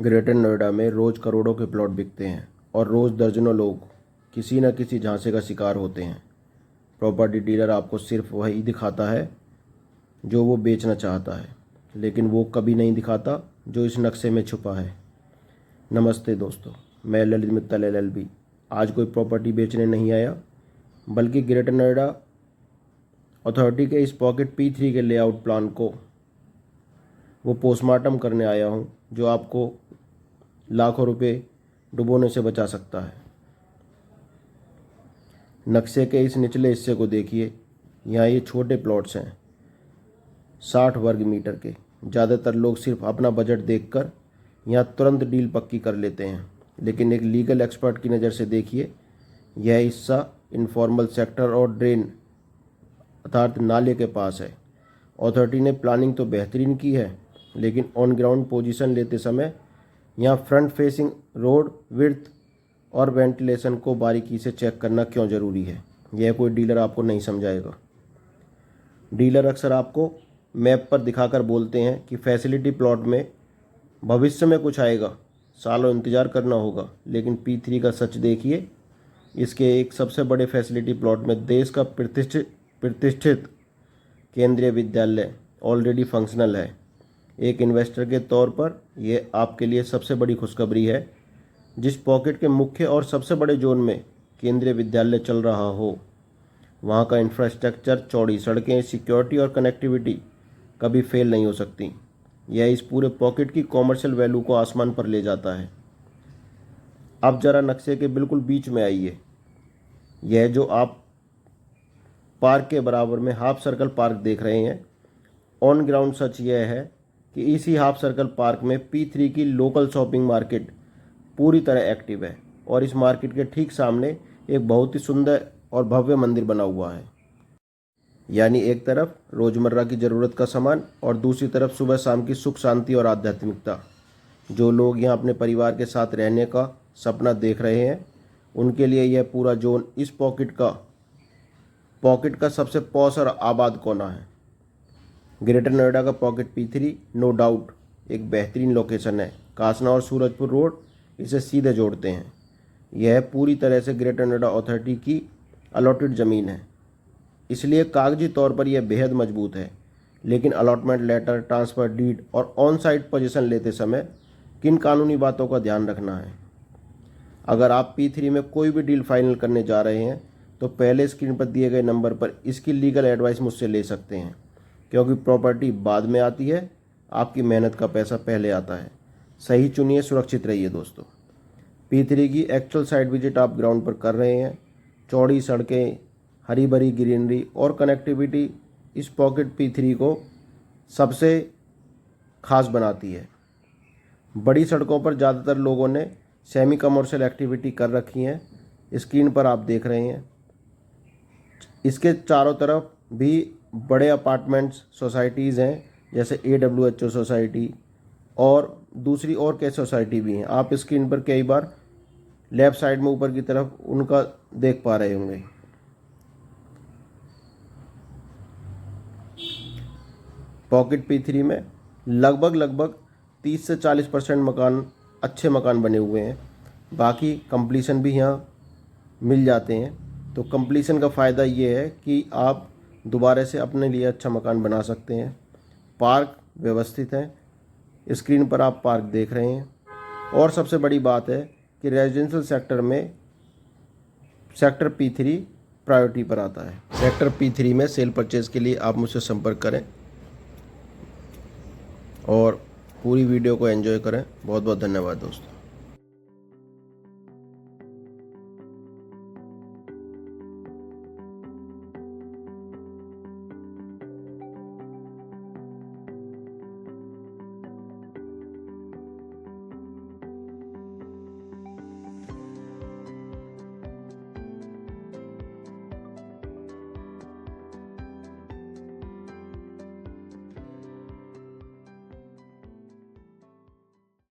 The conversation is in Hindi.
ग्रेटर नोएडा में रोज़ करोड़ों के प्लॉट बिकते हैं और रोज़ दर्जनों लोग किसी न किसी झांसे का शिकार होते हैं। प्रॉपर्टी डीलर आपको सिर्फ वही दिखाता है जो वो बेचना चाहता है, लेकिन वो कभी नहीं दिखाता जो इस नक्शे में छुपा है। नमस्ते दोस्तों, मैं ललित मित्तल LLB आज कोई प्रॉपर्टी बेचने नहीं आया, बल्कि ग्रेटर नोएडा अथॉरिटी के इस पॉकेट P3 के लेआउट प्लान को वो पोस्टमार्टम करने आया हूँ, जो आपको लाखों रुपए डुबोने से बचा सकता है। नक्शे के इस निचले हिस्से को देखिए। यहाँ ये छोटे प्लॉट्स हैं, 60 वर्ग मीटर के। ज़्यादातर लोग सिर्फ अपना बजट देखकर यहाँ तुरंत डील पक्की कर लेते हैं, लेकिन एक लीगल एक्सपर्ट की नज़र से देखिए, यह हिस्सा इनफॉर्मल सेक्टर और ड्रेन अर्थात नाले के पास है। अथॉरिटी ने प्लानिंग तो बेहतरीन की है, लेकिन ऑन ग्राउंड पोजीशन लेते समय यहाँ फ्रंट फेसिंग रोड विड्थ और वेंटिलेशन को बारीकी से चेक करना क्यों ज़रूरी है, यह कोई डीलर आपको नहीं समझाएगा। डीलर अक्सर आपको मैप पर दिखाकर बोलते हैं कि फैसिलिटी प्लॉट में भविष्य में कुछ आएगा, सालों इंतज़ार करना होगा, लेकिन P3 का सच देखिए। इसके एक सबसे बड़े फैसिलिटी प्लॉट में देश का प्रतिष्ठित केंद्रीय विद्यालय ऑलरेडी फंक्शनल है। एक इन्वेस्टर के तौर पर यह आपके लिए सबसे बड़ी खुशखबरी है। जिस पॉकेट के मुख्य और सबसे बड़े जोन में केंद्रीय विद्यालय चल रहा हो, वहाँ का इंफ्रास्ट्रक्चर, चौड़ी सड़कें, सिक्योरिटी और कनेक्टिविटी कभी फेल नहीं हो सकती। यह इस पूरे पॉकेट की कॉमर्शियल वैल्यू को आसमान पर ले जाता है। अब ज़रा नक्शे के बिल्कुल बीच में आइए। यह जो आप पार्क के बराबर में हाफ सर्कल पार्क देख रहे हैं, ऑन ग्राउंड सच यह है कि इसी हाफ सर्कल पार्क में P3 की लोकल शॉपिंग मार्केट पूरी तरह एक्टिव है, और इस मार्केट के ठीक सामने एक बहुत ही सुंदर और भव्य मंदिर बना हुआ है। यानी एक तरफ रोज़मर्रा की ज़रूरत का सामान और दूसरी तरफ सुबह शाम की सुख शांति और आध्यात्मिकता। जो लोग यहाँ अपने परिवार के साथ रहने का सपना देख रहे हैं, उनके लिए यह पूरा जोन इस पॉकेट का सबसे पॉश और आबाद कोना है। ग्रेटर नोएडा का पॉकेट P3 नो डाउट एक बेहतरीन लोकेशन है। कासना और सूरजपुर रोड इसे सीधे जोड़ते हैं। यह पूरी तरह से ग्रेटर नोएडा अथॉरिटी की अलॉटेड ज़मीन है, इसलिए कागजी तौर पर यह बेहद मजबूत है। लेकिन अलॉटमेंट लेटर, ट्रांसफ़र डीड और ऑन साइट पोजीशन लेते समय किन कानूनी बातों का ध्यान रखना है। अगर आप P3 में कोई भी डील फाइनल करने जा रहे हैं, तो पहले स्क्रीन पर दिए गए नंबर पर इसकी लीगल एडवाइस मुझसे ले सकते हैं, क्योंकि प्रॉपर्टी बाद में आती है, आपकी मेहनत का पैसा पहले आता है। सही चुनिए, सुरक्षित रहिए दोस्तों। P3 की एक्चुअल साइट विजिट आप ग्राउंड पर कर रहे हैं। चौड़ी सड़कें, हरी भरी ग्रीनरी और कनेक्टिविटी इस पॉकेट P3 को सबसे खास बनाती है। बड़ी सड़कों पर ज़्यादातर लोगों ने सेमी कमर्शियल एक्टिविटी कर रखी है, स्क्रीन पर आप देख रहे हैं। इसके चारों तरफ भी बड़े अपार्टमेंट्स सोसाइटीज़ हैं, जैसे AWHO सोसाइटी और दूसरी और कई सोसाइटी भी हैं। आप स्क्रीन पर कई बार लेफ़्ट साइड में ऊपर की तरफ उनका देख पा रहे होंगे। पॉकेट P3 में लगभग 30 से 40% मकान, अच्छे मकान बने हुए हैं। बाकी कंप्लीशन भी यहाँ मिल जाते हैं। तो कंप्लीशन का फ़ायदा ये है कि आप दोबारा से अपने लिए अच्छा मकान बना सकते हैं। पार्क व्यवस्थित है, स्क्रीन पर आप पार्क देख रहे हैं। और सबसे बड़ी बात है कि रेजिडेंशियल सेक्टर में सेक्टर P3 प्रायोरिटी पर आता है। सेक्टर P3 में सेल परचेज़ के लिए आप मुझसे संपर्क करें और पूरी वीडियो को एंजॉय करें। बहुत बहुत धन्यवाद दोस्तों।